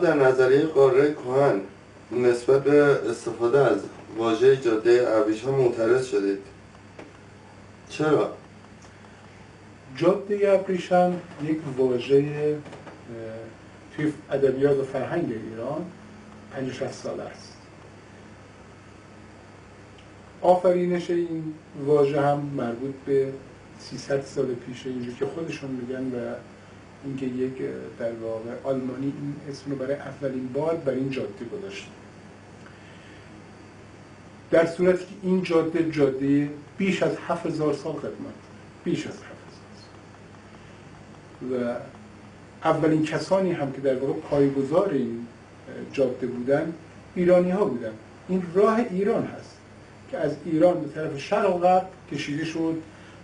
در نظریه قاره کهن نسبت به استفاده از واژه جاده ابریشم معترض شدید. چرا؟ جاده ابریشم یک واژه توی ادبیات و فرهنگ ایران 50-60 ساله است. آفرینش این واژه هم مربوط به 300 سال پیشه، اینجور که خودشون میگن، و اینکه یک در واقع آلمانی این اسم رو برای اولین بار بر این جاده گذاشته. در صورتی که این جاده بیش از 7000 سال قدمت، بیش از 7000 سال، و اولین کسانی هم که در واقع پایه‌گذار این جاده بودن ایرانی ها بودن. این راه ایران هست که از ایران به طرف شرق و غرب کشیده شد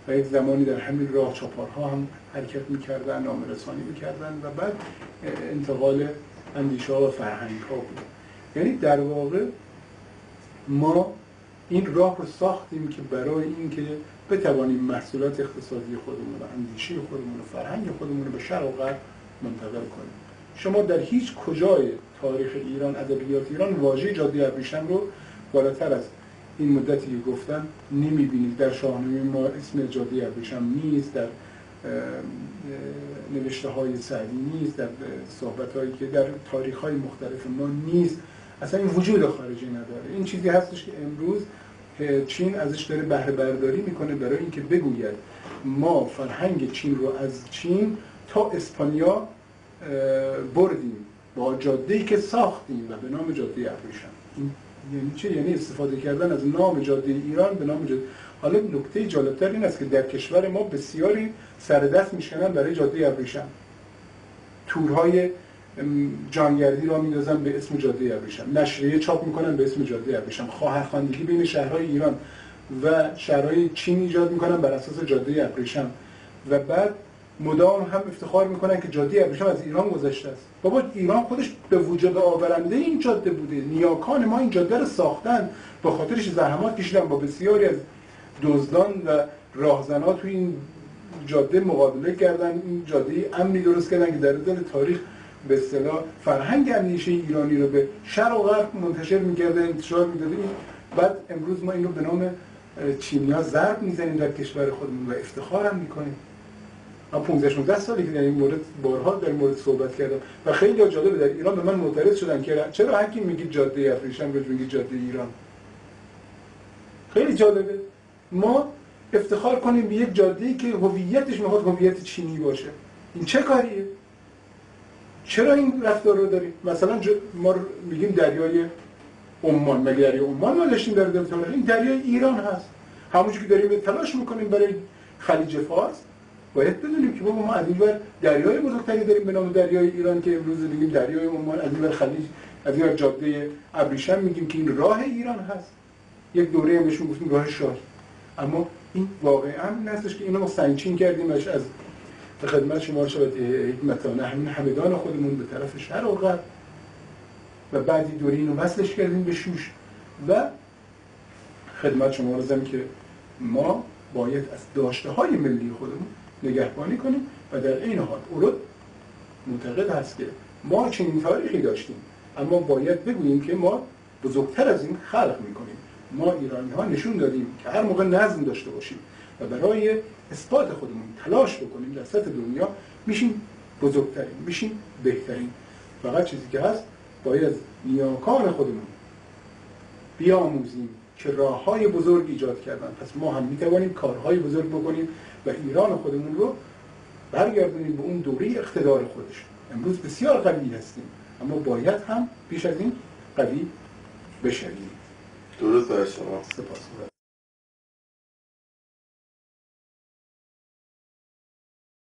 و یک زمانی در همین راه چاپارها هم حرکت می‌کردن، نامه‌رسانی می‌کردن و بعد انتقال اندیشه‌ها و فرهنگ‌ها بود. یعنی در واقع ما این راه رو ساختیم که برای اینکه بتوانیم محصولات اقتصادی خودمون و اندیشه خودمون و فرهنگ خودمون رو به شرق و غرب منتقل کنیم. شما در هیچ کجای تاریخ ایران، ادبیات ایران، واژه جاده ابریشم رو بالاتر از این مدتی که گفتم نمی‌بینید. در شاهنامه ما اسم جاده ابریشم نیست، در نوشته‌های سعدی نیست، در صحبت‌هایی که در تاریخ‌های مختلف ما نیست. اصلا این وجود خارجی نداره. این چیزی هستش که امروز چین ازش داره بهره برداری میکنه برای اینکه بگوید ما فرهنگ چین رو از چین تا اسپانیا بردیم با جاده‌ای که ساختیم و به نام جاده ابریشم. یعنی چه؟ یعنی استفاده کردن از نام جاده ایران به نام جاده. حالا نکته جالبتر این است که در کشور ما بسیاری سر دست میشکنن برای جاده ابریشم. تورهای جانگردی را می‌اندازن به اسم جاده ابریشم، نشریه چاپ میکنن به اسم جاده ابریشم، خواهرخواندگی بین شهرهای ایران و شهرهای چین ایجاد میکنن بر اساس جاده ابریشم و بعد مدام هم افتخار میکنن که جاده ابریشم از ایران گذشته است. بابا ایران خودش به وجود آورنده این جاده بوده. نیاکان ما این جاده رو ساختن، با خاطرش زحمات کشیدن، با بسیاری از دزدان و راهزنان توی این جاده مقابله کردن، این جاده امنی درست کردن که در دل تاریخ به اصطلاح فرهنگ اندیشه ایرانی رو به شرق و غرب منتشر می‌کرده، انتشار می‌داده. بعد امروز ما این رو به نام چینی‌ها ضرب می‌زنیم در کشور خودمون و افتخار هم می‌کنیم. من 15-16 سالی که در این مورد بارها در مورد صحبت کردم و خیلی جالب در ایران به من معترض شدن که چرا حکی میگید جاده ابریشم رو میگید جاده ایران. خیلی جالبه ما افتخار کنیم به یک جاده‌ای که هویتش میخواد هویت چینی باشه. این چه کاریه؟ چرا این رفتار رو داریم؟ مثلا ما میگیم دریای عمان، مگه دریای عمان ما داشتیم در تاریخ؟ این دریای ایران هست. همونجوری که داریم تلاش میکنیم برای خلیج فارس، باید بدونیم که ما از این ور دریای بزرگتری داریم به نام دریای ایران که امروز میگیم دریای عمان، از این ور خلیج، از این ور جاده ابریشم میگیم که این راه ایران هست. یک دوره هم بهشون گفتیم راه شاهی. اما این واقعا هستش که اینو ما سنگچین کردیمش از خدمت شما شد حکمتانه همین همدان خودمون به طرف شرق و غرب و بعدی دوری اینو وصلش کردیم به شوش و خدمت شما رسیدم که ما باید از داشته‌های ملی خودمون نگهبانی کنیم و در این حال اولاد معتقد هست که ما چنین تاریخی داشتیم، اما باید بگوییم که ما بزرگتر از این خلق میکنیم. ما ایرانی‌ها نشون دادیم که هر موقع نظم داشته باشیم و برای اثبات خودمون تلاش بکنیم در سطح دنیا میشیم بزرگترین، میشیم بهترین. فقط چیزی که هست باید از نیاکان خودمون بیاموزیم که راه‌های بزرگ ایجاد کردن. پس ما هم میتوانیم کارهای بزرگ بکنیم و ایران خودمون رو برگردونیم به اون دوره اقتدار خودش. امروز بسیار قوی هستیم، اما باید هم بیش از این قوی بشویم. درود بر شما. سپاس.